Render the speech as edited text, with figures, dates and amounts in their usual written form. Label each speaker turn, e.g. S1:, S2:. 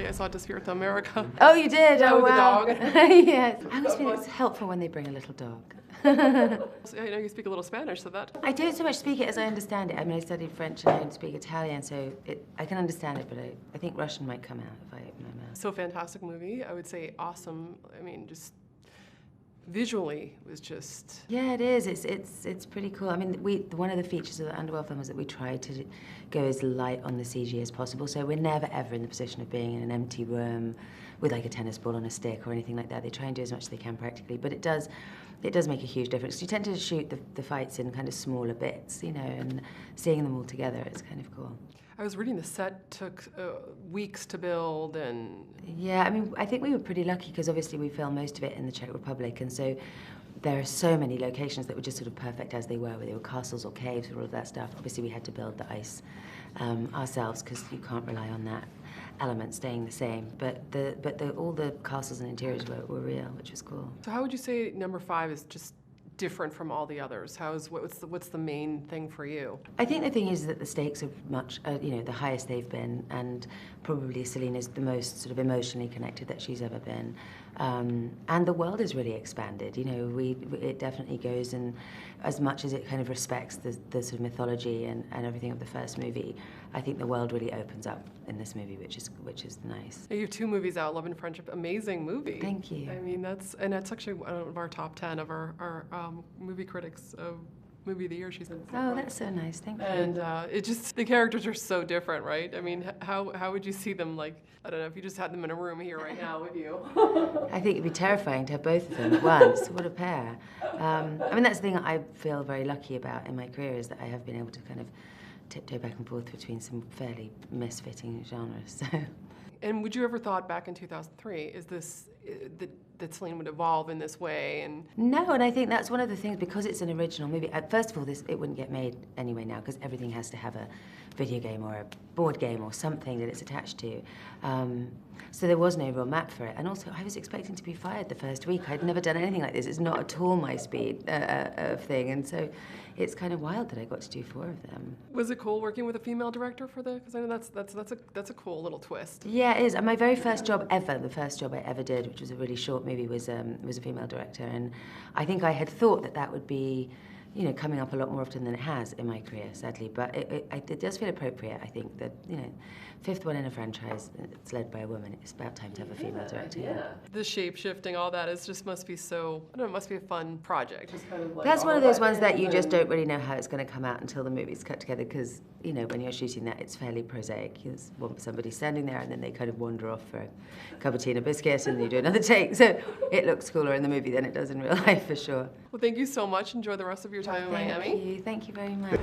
S1: I saw Disappear to America.
S2: Oh, you did?
S1: Yeah,
S2: oh,
S1: with
S2: wow.
S1: the dog.
S2: Yes. I always think it's helpful when they bring a little dog.
S1: So, I know you speak a little Spanish, so that...
S2: I don't so much speak it as I understand it. I mean, I studied French and I don't speak Italian, so I can understand it, but I think Russian might come out if I open my mouth.
S1: So fantastic movie. I would say awesome. I mean, just visually was just...
S2: Yeah, it is. It's pretty cool. I mean, one of the features of the Underworld film is that we try to go as light on the CG as possible. So we're never ever in the position of being in an empty room with like a tennis ball on a stick or anything like that. They try and do as much as they can practically, but it does make a huge difference. You tend to shoot the fights in kind of smaller bits, you know, and seeing them all together, it's kind of cool.
S1: I was reading the set took weeks to build and...
S2: Yeah, I mean, I think we were pretty lucky because obviously we filmed most of it in the Czech Republic, and so there are so many locations that were just sort of perfect as they were, whether they were castles or caves or all of that stuff. Obviously we had to build the ice ourselves because you can't rely on that element staying the same. But all the castles and interiors were real, which was cool.
S1: So how would you say number 5 is just different from all the others? What's the main thing for you?
S2: I think the thing is that the stakes are much, you know, the highest they've been, and probably Celine's the most sort of emotionally connected that she's ever been. And the world is really expanded. You know, it definitely goes, and as much as it kind of respects the sort of mythology and everything of the first movie, I think the world really opens up in this movie, which is nice.
S1: You have 2 movies out, Love and Friendship, amazing movie.
S2: Thank you.
S1: I mean, that's actually one of our top 10 of our movie critics of movie of the year. She's in.
S2: Oh, that's so nice. Thank you.
S1: And it just, the characters are so different, right? I mean, how would you see them, like, I don't know, if you just had them in a room here right now with you?
S2: I think it'd be terrifying to have both of them at once. What a pair. I mean, that's the thing I feel very lucky about in my career, is that I have been able to kind of tiptoe back and forth between some fairly misfitting genres. So.
S1: And would you ever thought back in 2003, is this, that Celine would evolve in this way? And
S2: no, and I think that's one of the things, because it's an original movie. First of all, it wouldn't get made anyway now, because everything has to have a video game or a board game or something that it's attached to. So there was no real map for it. And also, I was expecting to be fired the first week. I'd never done anything like this. It's not at all my speed of thing. And so it's kind of wild that I got to do 4 of them. Was it cool working with a female director for the? Because I know that's a cool little twist. Yeah, it is. And my very first job ever, the first job I ever did, which was a really short movie, was a female director. And I think I had thought that would be, you know, coming up a lot more often than it has in my career, sadly. But it does feel appropriate, I think, that, you know, 5th one in a franchise, it's led by a woman. It's about time to have a female director.
S1: Yeah. The shape-shifting, all that is just must be so, I don't know, it must be a fun project. Just kind of like,
S2: that's one of those ones that you just don't really know how it's going to come out until the movie's cut together, because, you know, when you're shooting that, it's fairly prosaic. You just want somebody standing there and then they kind of wander off for a cup of tea and a biscuit and you do another take. So it looks cooler in the movie than it does in real life, for sure.
S1: Well, thank you so much. Enjoy the rest of your time in Miami.
S2: Thank you very much.